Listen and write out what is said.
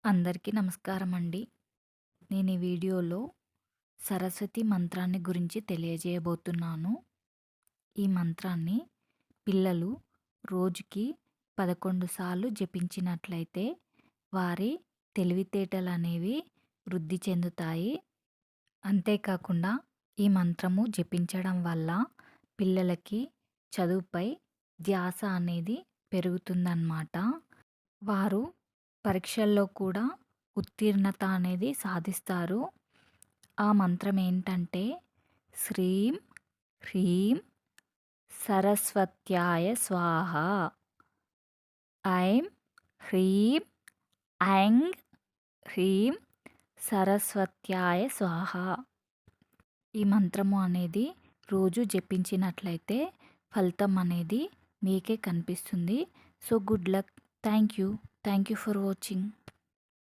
అందరికీ నమస్కారం అండి. నేను ఈ వీడియోలో సరస్వతి మంత్రాన్ని గురించి తెలియజేయబోతున్నాను. ఈ మంత్రాన్ని పిల్లలు రోజుకి 11 సార్లు జపించినట్లయితే వారి తెలివితేటలనేవి వృద్ధి చెందుతాయి. అంతేకాకుండా ఈ మంత్రము జపించడం వల్ల పిల్లలకి చదువుపై ధ్యాస అనేది పెరుగుతుందన్నమాట. వారు పరీక్షల్లో కూడా ఉత్తీర్ణత అనేది సాధిస్తారు. ఆ మంత్రం ఏంటంటే శ్రీం హ్రీం సరస్వత్యాయ స్వాహ. ఐం హ్రీం ఐంగ్ హ్రీం సరస్వత్యాయ స్వాహ. ఈ మంత్రము అనేది రోజు జపించినట్లయితే ఫలితం అనేది మీకే కనిపిస్తుంది. So good luck. Thank you for watching.